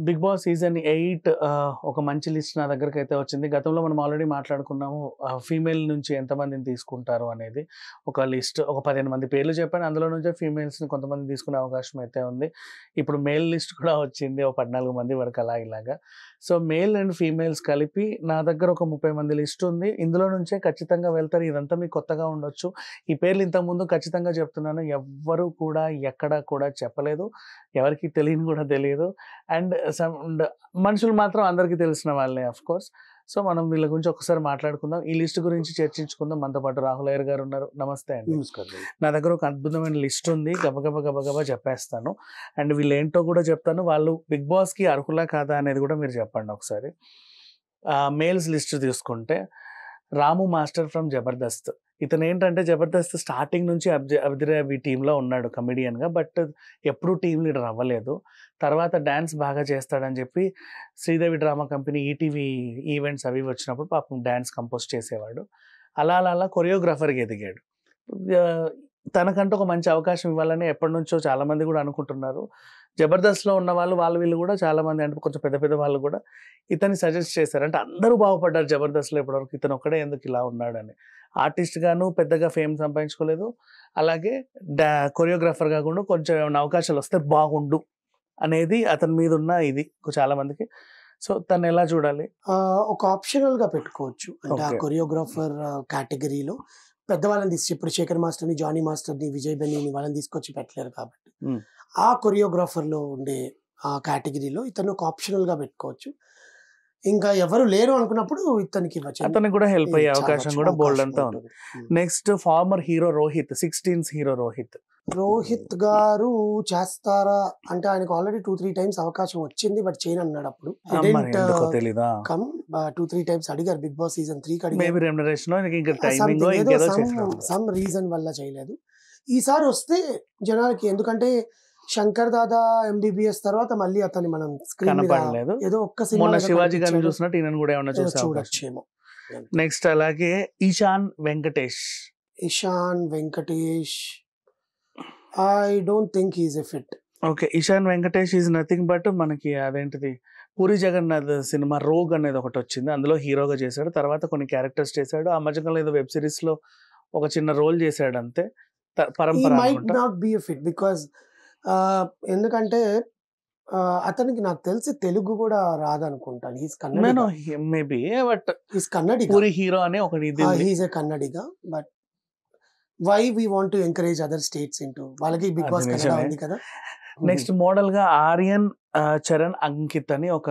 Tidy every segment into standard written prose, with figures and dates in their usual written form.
Big boss season 8 ఒక మంచి list నా దగ్గరకైతే వచ్చింది. గతంలో మనం ఆల్రెడీ మాట్లాడుకున్నాము. ఫీమేల్ నుంచి ఎంతమందిని తీసుకుంటారు అనేది ఒక లిస్ట్. ఒక 15 మంది పేర్లు చెప్పాను. అందులో నుంచే ఫీమేల్స్‌ని కొంతమందిని తీసుకునే అవకాశం అయితే ఉంది. ఇప్పుడు మేల్ లిస్ట్ కూడా వచ్చింది. ఒక 14 మంది వరకు ఇలాగా. సో, మేల్ అండ్ ఫీమేల్స్ కలిపి నా దగ్గర ఒక 30 మంది లిస్ట్ ఉంది. ఇందులో నుంచే ఖచ్చితంగా వెళ్తారు. ఇదంతా మీకు కొత్తగా ఉండొచ్చు. ఈ పేర్లు ఇంతకుముందు ఖచ్చితంగా చెప్తున్నాను. ఎవ్వరు కూడా ఎక్కడ కూడా చెప్పలేదు. ఎవరికీ తెలియని కూడా తెలియదు. అండ్ మనుషులు మాత్రం అందరికీ తెలిసిన వాళ్ళే ఆఫ్‌కోర్స్. సో, మనం వీళ్ళ గురించి ఒకసారి మాట్లాడుకుందాం. ఈ లిస్ట్ గురించి చర్చించుకుందాం. మనతో పాటు రాహుల్ అయ్యర్ గారు ఉన్నారు. నమస్తే అండి. నమస్కారం. నా దగ్గర ఒక అద్భుతమైన లిస్ట్ ఉంది. గబగబా చెప్పేస్తాను. అండ్ వీళ్ళేంటో కూడా చెప్తాను. వాళ్ళు బిగ్ బాస్‌కి అర్హులా కాదా అనేది కూడా మీరు చెప్పండి ఒకసారి. మేల్స్ లిస్ట్ తీసుకుంటే రాము మాస్టర్ ఫ్రమ్ జబర్దస్త్. ఇతనేంటంటే జబర్దస్త్ స్టార్టింగ్ నుంచి అబ్దిరాబి టీంలో ఉన్నాడు కమెడియన్‌గా. బట్ ఎప్పుడూ టీమ్ లీడర్ అవ్వలేదు. తర్వాత డాన్స్ బాగా చేస్తాడని చెప్పి Sridevi drama company ETV events అవి వచ్చినప్పుడు పాపం డాన్స్ కంపోజ్ చేసేవాడు. అలా కొరియోగ్రాఫర్‌గా ఎదిగాడు. తనకంటూ ఒక మంచి అవకాశం ఇవ్వాలని ఎప్పటినుంచో చాలామంది కూడా అనుకుంటున్నారు. జబర్దస్త్‌లో ఉన్న వాళ్ళు వీళ్ళు కూడా చాలామంది, అంటే కొంచెం పెద్ద వాళ్ళు కూడా ఇతన్ని సజెస్ట్ చేశారు. అంటే అందరూ బాగుపడ్డారు జబర్దస్త్‌లో ఇప్పటివరకు. ఇతను ఒక్కడే ఎందుకు ఇలా ఉన్నాడని. ఆర్టిస్ట్‌గాను పెద్దగా ఫేమ్ సంపాదించుకోలేదు. అలాగే కొరియోగ్రాఫర్‌గా కూడా కొంచెం ఏమైనా అవకాశాలు వస్తే బాగుండు అనేది అతని మీద ఉన్న ఇది చాలామందికి. సో, తను ఎలా చూడాలి? ఒక ఆప్షనల్‌గా పెట్టుకోవచ్చు. అంటే ఆ కొరియోగ్రాఫర్ కేటగిరీలో పెద్దవాళ్ళని ఇప్పుడు శేఖర్ మాస్టర్‌ని, జానీ మాస్టర్‌ని, విజయ్ బెన్నీని వాళ్ళని తీసుకొచ్చి పెట్టలేరు కాబట్టి ఆ కొరియోగ్రాఫర్‌లో ఉండే ఆ కేటగిరీలో ఇతను ఒక ఆప్షనల్‌గా పెట్టుకోవచ్చు. ఇంకా ఎవరు లేరు అనుకున్నప్పుడు ఇతనికి ఇవ్వచ్చు. అతనికి కూడా హెల్ప్ అయ్యే అవకాశం కూడా బోల్డ్ అంతా ఉంది. Next former hero Rohit, 16th hero Rohit garu చేస్తారా అంటే ఆయనకు ఆల్రెడీ 2-3 టైమ్స్ అవకాశం వచ్చింది. బట్ చేయను అన్నాడు అప్పుడు. తెలీదా? 2-3 టైమ్స్ అడిగారు బిగ్ బాస్ సీజన్ 3 కి మేబీ రెమ్యునరేషన్ ఇంకా టైమింగ్ సమ్ రీజన్ వల్ల చేయలేదు. ఈసారి వస్తే జనాలకి, ఎందుకంటే శంకర్ దాదా ఎంబీబీఎస్ తర్వాత మళ్ళీ అతన్ని మనం స్క్రీన్ మీద ఏదో ఒక్క సినిమా శివాజీ గారిని చూసినట్టు ఈయన కూడా ఏమన్నా చూడొచ్చేమో. నెక్స్ట్ అలాగే Ishan Venkatesh. I don't think he is a fit. Okay, Ishan Venkatesh is nothing but మనకి అదేంటిది పూరి జగన్నాథ్ సినిమా రోగ్ అనేది ఒకటి వచ్చింది. అందులో హీరోగా చేశాడు. తర్వాత కొన్ని క్యారెక్టర్స్ చేశాడు. ఆ మధ్యకాలంలో ఏదో వెబ్ సిరీస్ లో ఒక చిన్న రోల్ చేశాడు అంతే. ఎందుకంటే అతనికి నాకు తెలిసి తెలుగు కూడా రాదనుకుంటాను. మేబీ బట్ పూరి హీరో అనే ఒక he's a Kannadiga. But why we want to encourage other states into వాళ్ళకి బిగ్ బాస్ కన్నడ ఉంది కదా. నెక్స్ట్ మోడల్ గా ఆర్యన్ చరణ్ అంకిత్ అని ఒక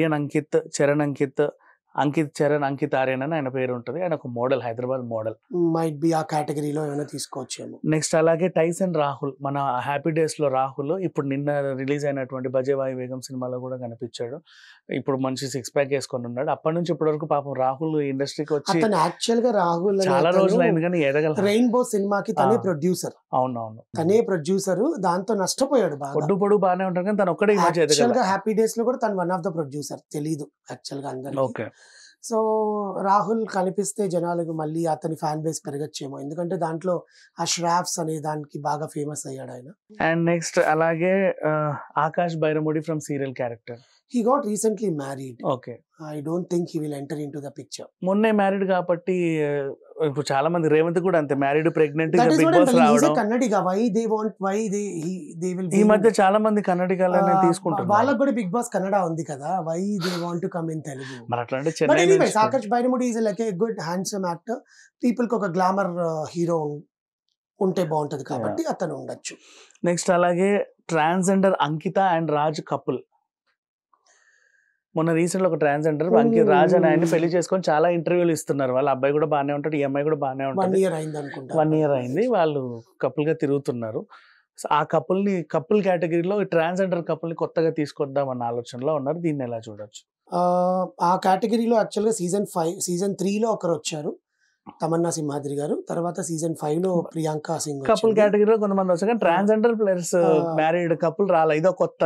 అంకిత్ చరణ్ అంకిత్ ఆర్యన్ అని ఆయన పేరు ఉంటుంది. ఆయన ఒక model, Hyderabad model. Might be ఆ కేటగిరీలో ఏమైనా తీసుకోవచ్చేమో. నెక్స్ట్ అలాగే టైసన్ రాహుల్, మన హ్యాపీ డేస్ లో రాహుల్. ఇప్పుడు నిన్న రిలీజ్ అయినటువంటి బజేవాయి వేగం సినిమాలో కూడా కనిపించాడు. ఇప్పుడు మంచి 6 ప్యాక్ వేసుకొని ఉన్నాడు. అప్పటి నుంచి ఇప్పటి వరకు పాపం రాహుల్ ఇండస్ట్రీకి వచ్చి యాక్చువల్ గా రాహుల్ చాలా రోజులు అయింది కానీ ఎదగల. రెయిన్బో సినిమాకి తనే ప్రొడ్యూసర్. అవునవును, తనే ప్రొడ్యూసర్. దాంతో నష్టపోయాడు బాగా. పొడు బాగానే ఉంటాడు కానీ తను ఒక్కడే హ్యాపీ డేస్ లో కూడా తను వన్ ఆఫ్ ద ప్రొడ్యూసర్. తెలీదు యాక్చువల్ గా అందరికి. ఓకే, సో రాహుల్ కనిపిస్తే జనాలకు మళ్ళీ అతని ఫ్యాన్ బేస్ పెరగచ్చేమో. ఎందుకంటే దాంట్లో ఆ ష్రాఫ్స్ అనే దానికి బాగా ఫేమస్ అయ్యాడు ఆయన. అండ్ నెక్స్ట్ అలాగే Akash Bairamudi from serial character. He got recently married. Okay. I don't think he will enter into the picture. మొన్నే మ్యారీడ్ కాబట్టి ఇప్పుడు చాలా మంది రేవంత్ కూడా అంతే మ్యారీడ్ ప్రెగ్నెంట్ గా బిగ్ బాస్ రావడం. కన్నడిగా they will ఈ మధ్య చాలా మంది కన్నడిగాలనే తీసుకుంటారు. వాళ్ళకి కూడా బిగ్ బాస్ కన్నడ ఉంది కదా. why they want to come in Telugu. మరి అట్లాంటి Chennai. But anyways, Akash బైరముడి is like a good handsome actor. People కి ఒక గ్లామర్ హీరో ఉంటే బాగుంటది కాబట్టి అతను ఉండొచ్చు. నెక్స్ట్ అలాగే transgender Ankitha and Raj couple. మొన్న రీసెంట్ లో ఒక ట్రాన్స్జెండర్ అంకిత్ రాజ్ అని ఆయన పెళ్లి చేసుకొని చాలా ఇంటర్వ్యూలు ఇస్తున్నారు. వాళ్ళ అబ్బాయి కూడా బాగానే ఉంటాడు, ఈ అమ్మాయి కూడా బాగానే ఉంటుంది. 1 year అయింది. వాళ్ళు కపుల్ గా తిరుగుతున్నారు. ఆ కపుల్ కేటగిరీలో ట్రాన్స్జెండర్ కపుల్ ని కొత్తగా తీసుకొద్దాం అన్న ఆలోచనలో ఉన్నారు. దీన్ని ఎలా చూడొచ్చు? ఆ కేటగిరీలో యాక్చువల్ గా సీజన్ 3 లో ఒకరు వచ్చారు, తమన్నా సింహాద్రి గారు. తర్వాత సీజన్ 5 లో ప్రియాంక సింగ్. కపుల్ కేటగిరీలో కొంతమంది వచ్చారు కానీ ట్రాన్స్జెండర్ ప్లస్ మ్యారీడ్ కపుల్ రాలే. ఇదో కొత్త,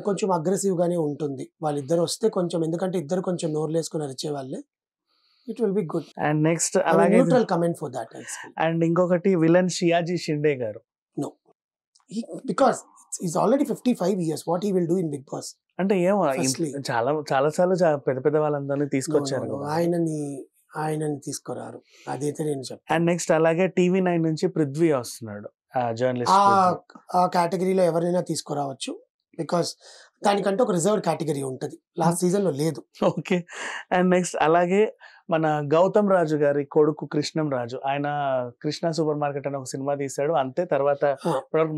కొంచెం అగ్రెసివ్ గానే ఉంటుంది వాళ్ళిద్దరు వస్తే కొంచెం. ఎందుకంటే ఇద్దరు కొంచెం నోర్లు వేసుకుని అరిచే వాళ్ళే. It will be good. And next అలాగే neutral comment for that. And ఇంకొకటి విలన్ షియాజీ షిండే గారు. No, because is already 55 years. What he will do in Big Boss? అంటే ఏమో Firstly. చాలా చాలా సార్లు పెద్ద పెద్ద వాళ్ళందరినీ తీసుకొచ్చారు No. కదా. ఆయనని తీసుకురారు, అదైతే నేను చెప్తాను. అండ్ నెక్స్ట్ అలాగే TV9 నుంచి పృథ్వీ వస్తున్నాడు, జర్నలిస్ట్. ఆ కేటగిరీలో ఎవరైనా తీసుకురావచ్చు, బికాస్ దానికంటే ఒక రిజర్వ్డ్ కేటగిరీ ఉంటుంది, లాస్ట్ సీజన్ లో లేదు. ఓకే. అండ్ నెక్స్ట్ అలాగే మన గౌతమ్ రాజు గారి కొడుకు కృష్ణం రాజు, ఆయన కృష్ణ సూపర్ మార్కెట్ అని ఒక సినిమా తీశాడు అంతే, తర్వాత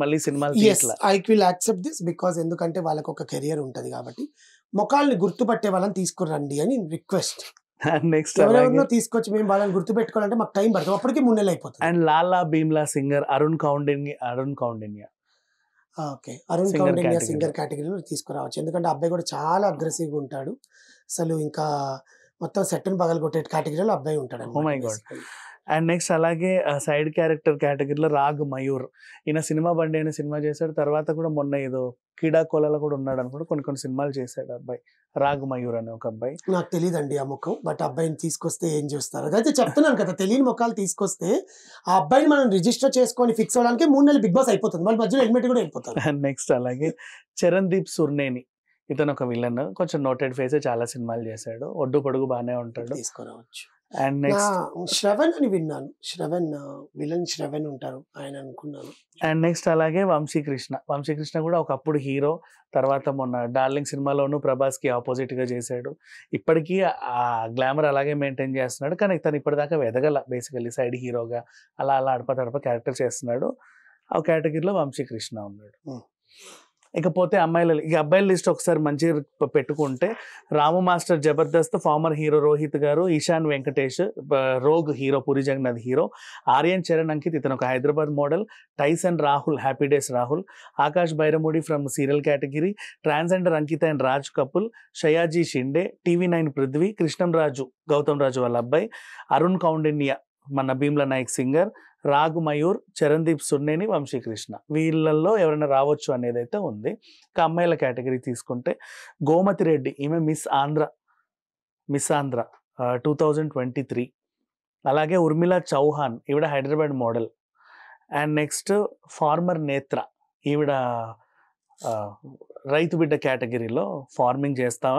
మళ్ళీ సినిమాలు తీయట్లా. I will accept this because ఎందుకంటే వాళ్ళకి ఒక కెరియర్ ఉంటది కాబట్టి మొఖాల్ని గుర్తుపట్టే వాళ్ళని తీసుకురండి అని రిక్వెస్ట్. నెక్స్ట్ ఎవరెవరినో తీసుకొచ్చి మేము వాళ్ళని గుర్తు పెట్టుకోవాలంటే మాకు టైం పడుతుంది, అప్పటికి 3 నెలలు అయిపోతుంది. And Lala Bheemla singer Arun Kaundinya okay, Arun Kaundinya singer కేటగిరీలో తీసుకురావచ్చు, ఎందుకంటే అబ్బాయి కూడా చాలా అగ్రెసివ్గా ఉంటాడు, అసలు ఇంకా మొత్తం సెట్ని పగలు కొట్టే కేటగిరీలో అబ్బాయి ఉంటాడు. Oh my god. And next అలాగే సైడ్ క్యారెక్టర్ కేటగిరీలో రాగ్ మయూర్, ఈయన సినిమా బండి అనే సినిమా చేశాడు, తర్వాత కూడా మొన్న ఏదో కీడాకోలలో కూడా ఉన్నాడు అనుకుంటా, కొన్ని సినిమాలు చేశాడు అబ్బాయి, రాగ్ మయూర్ అనే ఒక అబ్బాయి. నాకు తెలియదండి ఆ ముఖం, బట్ అబ్బాయిని తీసుకొస్తే ఏం చేస్తారు, అదైతే చెప్తున్నాను కదా, తెలియని ముఖాలు తీసుకొస్తే ఆ అబ్బాయిని మనం రిజిస్టర్ చేసుకొని ఫిక్స్ అవ్వడానికి 3 నెలలు బిగ్ బాస్ అయిపోతుంది, వాళ్ళ మధ్యలో హెల్మెట్ కూడా వెళ్ళిపోతుంది. అండ్ నెక్స్ట్ అలాగే చరణ్దీప్ సుర్నేని, ఇతను ఒక విలన్, కొంచెం నోటెడ్ ఫేస్, చాలా సినిమాలు చేశాడు, ఒడ్డు పొడుగు బాగానే ఉంటాడు, తీసుకురావచ్చు. అండ్ నెక్స్ట్ శ్రవణ్ అని విన్నాను, విలన్ శ్రవణ్ ఉంటారు ఆయన అనుకున్నాను. అండ్ నెక్స్ట్ అలాగే వంశీకృష్ణ కూడా ఒకప్పుడు హీరో, తర్వాత మొన్న డార్లింగ్ సినిమాలోనూ ప్రభాస్ కి ఆపోజిట్ గా చేశాడు, ఇప్పటికీ ఆ గ్లామర్ అలాగే మెయింటైన్ చేస్తున్నాడు, కానీ తను ఇప్పటిదాకా ఎదగల, బేసికల్లీ సైడ్ హీరోగా అలా అడప క్యారెక్టర్ చేస్తున్నాడు, ఆ కేటగిరీలో వంశీకృష్ణ ఉన్నాడు. ఇకపోతే అబ్బాయిల లిస్ట్ ఒకసారి మంచిగా పెట్టుకుంటే, Ramu master Jabardasth former hero Rohit గారు, Ishan Venkatesh rogue hero Puri Jagannadh hero, Aryan Charan Ankit ఇతను ఒక Hyderabad model, Tyson Rahul happy days Rahul, Akash Bairamudi from serial category, transgender Ankitha and Raj couple, Sayaji Shinde, TV9 Prithvi, Krishnam Raju Gautham Raju వాళ్ళ అబ్బాయి, అరుణ్ కౌండిన్యా మన భీమ్లా నాయక్ సింగర్, రాగ్ మయూర్, చరణ్దీప్ సుర్నేని, వంశీకృష్ణ, వీళ్ళల్లో ఎవరైనా రావచ్చు అనేది అయితే ఉంది. ఇంకా అమ్మాయిల కేటగిరీ తీసుకుంటే గోమతి రెడ్డి, ఈమె మిస్ ఆంధ్ర 2023, అలాగే ఉర్మిళ చౌహాన్, ఈవిడ Hyderabad model, and next former Netra, ఈవిడ రైతు బిడ్డ కేటగిరీలో ఫార్మింగ్ చేస్తా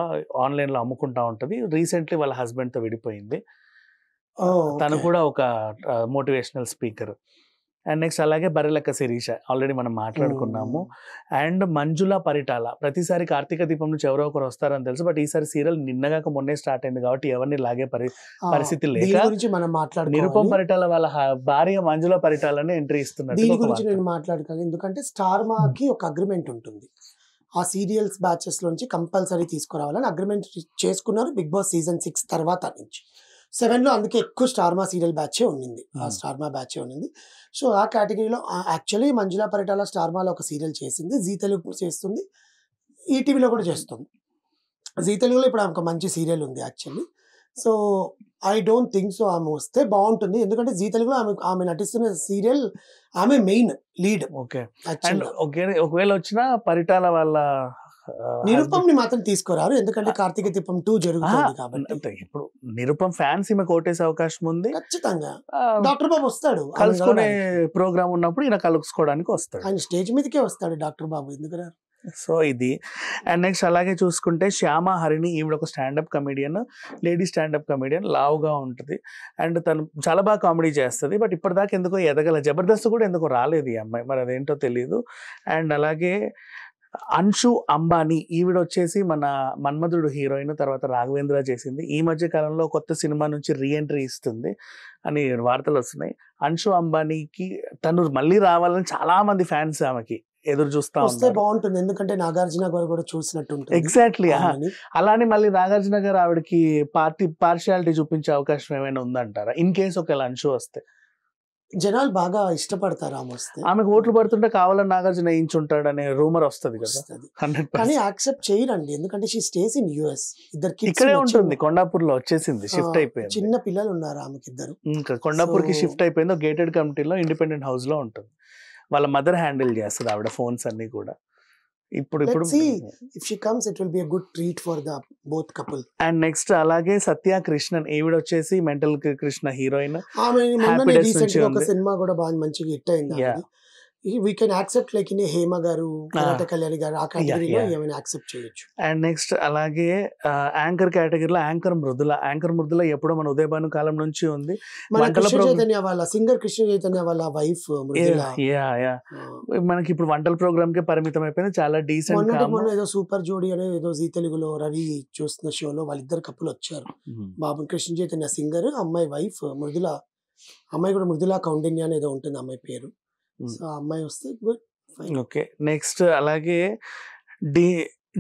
ఆన్లైన్లో అమ్ముకుంటా ఉంటుంది, రీసెంట్లీ వాళ్ళ హస్బెండ్తో విడిపోయింది, తను కూడా ఒక మోటివేషనల్ స్పీకర్. అండ్ నెక్స్ట్ అలాగే బర్రెలక్క శిరీష, ఆల్రెడీ మనం మాట్లాడుకున్నాము, అండ్ మంజుల పరిటాల, ప్రతిసారి కార్తీక దీపం నుంచి ఎవరో ఒకరు వస్తారని తెలుసు, బట్ ఈసారి సీరియల్ నిన్నగాక మొన్నే స్టార్ట్ అయింది కాబట్టి ఎవరిని లాగే పరిస్థితి లేక నిరుపం పరిటాల వాళ్ళ భార్య మంజుల పరిటాలని ఎంట్రీ ఇస్తున్నారు. దీని గురించి నేను మాట్లాడుకోవాలి, ఎందుకంటే స్టార్ మాకి ఒక అగ్రిమెంట్ ఉంటుంది, ఆ సీరియల్స్ బ్యాచెస్ నుంచి కంపల్సరీ తీసుకురావాలని అగ్రిమెంట్ చేసుకున్నారు బిగ్ బాస్ సీజన్ 6 తర్వాత నుంచి. 7లో అందుకే ఎక్కువ స్టార్మా సీరియల్ బ్యాచే ఉండింది, ఆ స్టార్మా బ్యాచే ఉండింది. సో ఆ కేటగిరీలో యాక్చువల్లీ మంజులా పరిటాల స్టార్మాలో ఒక సీరియల్ చేసింది, జీ తెలుగు చేస్తుంది, ఈటీవీలో కూడా చేస్తుంది. జీ తెలుగులో ఇప్పుడు ఆమె ఒక మంచి సీరియల్ ఉంది actually. So I don't think so ఆమె వస్తే బాగుంటుంది, ఎందుకంటే జీ తెలుగులో ఆమె నటిస్తున్న సీరియల్ ఆమె మెయిన్ లీడ్. ఓకే, ఒకవేళ వచ్చినా పరిటాల వాళ్ళ నిరుపంని మాత్రం తీసుకురారు, ఎందుకంటే కార్తీక దీపం 2 జరుగుతుంది కాబట్టి. ఇప్పుడు నిరుపం ఫ్యాన్స్ ఈమె కోటేసే అవకాశం ఉంది ఖచ్చితంగా. డాక్టర్ బాబు వస్తాడు, కలుసుకునే ప్రోగ్రామ్ ఉన్నప్పుడు ఈయన కలుసుకోవడానికి వస్తాడు, ఆయన స్టేజ్ మీదకే వస్తాడు డాక్టర్ బాబు, ఎందుకు రారు. సో ఇది. అండ్ నెక్స్ట్ అలాగే చూసుకుంటే శ్యామ హరిణి, ఈవిడ ఒక stand up comedian, lady stand up comedian, లావుగా ఉంటుంది, అండ్ తను చాలా బాగా కామెడీ చేస్తుంది, బట్ ఇప్పటిదాకా ఎందుకో ఎదగల, జబర్దస్త్ కూడా ఎందుకో రాలేదు ఈ అమ్మాయి, మరి అదేంటో తెలియదు. అండ్ అలాగే అన్షు అంబానీ, ఈవిడ వచ్చేసి మన మన్మధుడు హీరోయిన్, తర్వాత రాఘవేంద్ర చేసింది, ఈ మధ్య కాలంలో కొత్త సినిమా నుంచి రీఎంట్రీ ఇస్తుంది అని వార్తలు వస్తున్నాయి. అన్షు అంబానీకి తను మళ్ళీ రావాలని చాలా మంది ఫ్యాన్స్ ఆమెకి ఎదురు చూస్తా వస్తే బాగుంటుంది, ఎందుకంటే నాగార్జున గారు కూడా చూసినట్టు ఉంటుంది. ఎగ్జాక్ట్లీ, అలానే మళ్ళీ నాగార్జున గారు ఆవిడకి పార్షియాలిటీ చూపించే అవకాశం ఏమైనా ఉందంటారా ఇన్ కేసు ఒకవేళ అన్షు వస్తే? జనాలు బాగా ఇష్టపడతారు ఆమె వస్తే, ఆమెకు ఓట్లు పడుతుంటే కావాలని నాగార్జున వేయించుంటాడు అనే రూమర్ వస్తుంది కదా, కానీ యాక్సెప్ట్ చేయరండి, ఎందుకంటే షీ స్టేస్ ఇన్ యుఎస్, ఇద్దరు ఇక్కడే ఉంటుంది, కొండాపూర్ లో వచ్చేసింది, షిఫ్ట్ అయిపోయింది, చిన్న పిల్లలు ఉన్నారు ఆమెకి ఇద్దరు, కొండాపూర్ కి షిఫ్ట్ అయిపోయింది, గేటెడ్ కమిటీలో ఇండిపెండెంట్ హౌస్ లో ఉంటుంది, వాళ్ళ మదర్ హ్యాండిల్ చేస్తుంది ఆవిడ ఫోన్స్ అన్ని కూడా. ఇప్పుడు if she comes it will be a good treat for the both couple. And next అలాగే సత్య కృష్ణన్, ఈవిడ వచ్చేసి మెంటల్ కృష్ణ హీరోయిన్, ఆమె మొన్ననే రీసెంట్ గా ఒక సినిమా కూడా బాగా మంచిగా హిట్ అయింది, we can accept like in Hema గారు, కరాటే కళ్యాణి గారు ఆ కేటగిరీలో yeah. ఏమైనా యాక్సెప్ట్ చేయొచ్చు. అండ్ నెక్స్ట్ అలాగే యాంకర్ కేటగిరీలో యాంకర్ మృదుల ఎప్పుడో మన ఉదయభాను కాలం నుంచి ఉంది. మన వంటల కృష్ణ ప్రోగ్రామ్ చైతన్య వాళ్ళ సింగర్ కృష్ణ చైతన్య వాళ్ళ వైఫ్ మృదుల. మనకి ఇప్పుడు వంటల ప్రోగ్రామ్ కే పరిమితం అయిపోయింది. చాలా డీసెంట్ మొన్నటి మొన్న ఏదో సూపర్ జోడీ అనే ఏదో జీ తెలుగులో రవి చూస్తున్న షోలో వాళ్ళిద్దరు కప్పులు వచ్చారు. బాబు కృష్ణ చైతన్య సింగర్, అమ్మాయి వైఫ్ మృదుల, అమ్మాయి కూడా మృదుల కౌండిన్య అని ఏదో ఉంటుంది అమ్మాయి పేరు. సో ఆ అమ్మాయి వస్తే గుడ్. ఓకే. నెక్స్ట్ అలాగే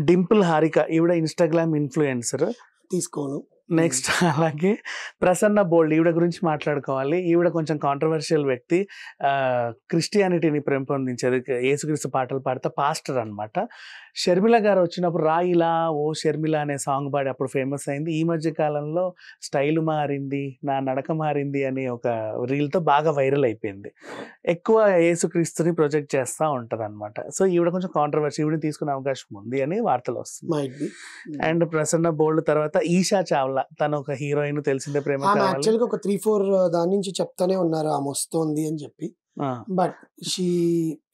డింపుల్ హారిక, ఈవిడ ఇన్స్టాగ్రామ్ ఇన్ఫ్లుయెన్సర్. తీసుకోను. నెక్స్ట్ అలాగే ప్రసన్న బోల్డ్, ఈవిడ గురించి మాట్లాడుకోవాలి. ఈవిడ కొంచెం కాంట్రవర్షియల్ వ్యక్తి. క్రిస్టియానిటీని పెంపొందించేది, యేసుక్రీస్తు పాటలు పాడితే పాస్టర్ అనమాట. షర్మిల గారు వచ్చినప్పుడు రా ఇలా ఓ షర్మిల అనే సాంగ్ పాడి అప్పుడు ఫేమస్ అయింది. ఈ మధ్య కాలంలో స్టైల్ మారింది, నా నడక మారింది అని ఒక రీల్తో బాగా వైరల్ అయిపోయింది. ఎక్కువ యేసుక్రీస్తుని ప్రొజెక్ట్ చేస్తూ ఉంటుంది అనమాట. సో ఈవిడ కొంచెం కాంట్రవర్సీ, ఈవిడని తీసుకునే అవకాశం ఉంది అని వార్తలు వస్తుంది. అండ్ ప్రసన్న బోల్డ్ తర్వాత ఈషా చావ్లా, తను ఒక హీరోయిన్, తెలిసిందే ప్రేమ కావాలి. యాక్చువల్గా ఒక 3-4 దాని నుంచి చెప్తానే ఉన్నారు ఆమె వస్తోంది అని చెప్పి, బట్ షీ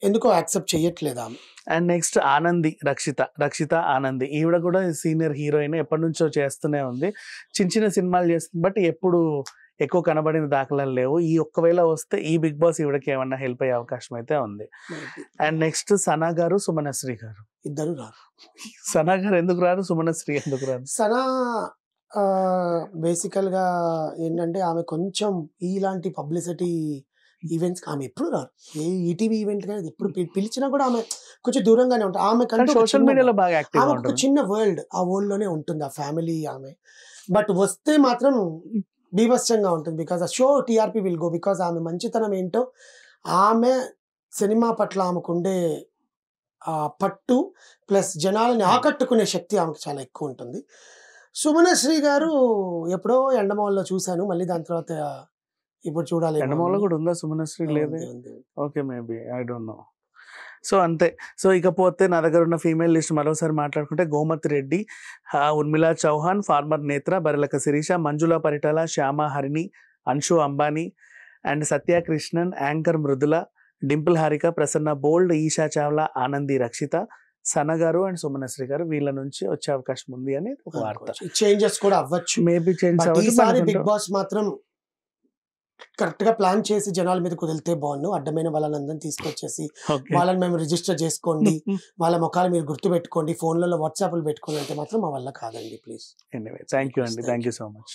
ఎందుకో యాక్సెప్ట్ చేయట్లేదు ఆమె. అండ్ నెక్స్ట్ ఆనంది, రక్షిత ఆనంది, ఈవిడ కూడా సీనియర్ హీరోయిన్, ఎప్పటి నుంచో చేస్తూనే ఉంది. చిన్న చిన్న సినిమాలు చేస్తుంది, బట్ ఎప్పుడు ఎక్కువ కనబడిన దాఖలాలు లేవు. ఈ ఒక్కవేళ వస్తే ఈ బిగ్ బాస్ ఈవిడకి ఏమన్నా హెల్ప్ అయ్యే అవకాశం అయితే ఉంది. అండ్ నెక్స్ట్ సనా గారు, సుమనశ్రీ గారు, ఇద్దరు రారు. సనా గారు ఎందుకు రారు, సుమనశ్రీ ఎందుకు రారు? సనా బేసికల్గా ఏంటంటే ఆమె కొంచెం ఇలాంటి పబ్లిసిటీ ఈవెంట్స్ ఆమె ఎప్పుడు రారు. ఏ ఈటీవీ ఈవెంట్ కానీ ఎప్పుడు పిలిచినా కూడా ఆమె కొంచెం దూరంగానే ఉంటుంది. ఆమె సోషల్ మీడియాలో బాగా యాక్టివ్ ఆమె ఒక చిన్న వరల్డ్, ఆ వరల్డ్ లోనే ఉంటుంది ఆ ఫ్యామిలీ ఆమె. బట్ వస్తే మాత్రం బీభత్సంగా ఉంటుంది. బికాస్ ఆ show TRP will go. Because ఆమె మంచితనం ఏంటో, ఆమె సినిమా పట్ల ఆమెకుండే పట్టు ప్లస్ జనాలని ఆకట్టుకునే శక్తి ఆమెకు చాలా ఎక్కువ ఉంటుంది. సుమనశ్రీ గారు ఎప్పుడో ఎండమాల్లో చూశాను, మళ్ళీ దాని తర్వాత ఇప్పుడు చూడాలి. ఎండమాల్లో కూడా ఉందా సుమనశ్రీ? లేదే. Okay, maybe, I don't know. So అంతే. సో ఇకపోతే నా దగ్గర ఉన్న ఫీమేల్ లిస్ట్ మరోసారి మాట్లాడుకుంటే గోమతి రెడ్డి, ఉర్మిళా చౌహాన్, ఫార్మర్ నేత్ర, బరిలక శిరీష, మంజుల పరిటాల, శ్యామ హరిణి, అన్షు అంబానీ అండ్ సత్యకృష్ణన్, యాంకర్ మృదుల, డింపుల్ హారిక, ప్రసన్న బోల్డ్, ఈషా చావ్లా, ఆనంది, రక్షిత, సన గారు అండ్ సుమనశ్రీ గారు, వీళ్ళ నుంచి వచ్చే అవకాశం ఉంది అని ఒక వార్త. చేంజెస్ కూడా అవ్వచ్చు, మేబీ చేంజ్ అవ్వచ్చు. బిగ్ బాస్ మాత్రం కరెక్ట్ గా ప్లాన్ చేసి జనాల మీద కుదిరితే బాగుండు. అడ్డమైన వాళ్ళని తీసుకొచ్చేసి వాళ్ళని మేము రిజిస్టర్ చేసుకోండి, వాళ్ళ ముఖాలు మీరు గుర్తు పెట్టుకోండి, ఫోన్లలో వాట్సాప్లు పెట్టుకోండి అంటే మాత్రం మా వల్ల కాదండి. ప్లీజ్. ఎనీవే, థ్యాంక్ యూ అండి, థ్యాంక్ యూ సో మచ్.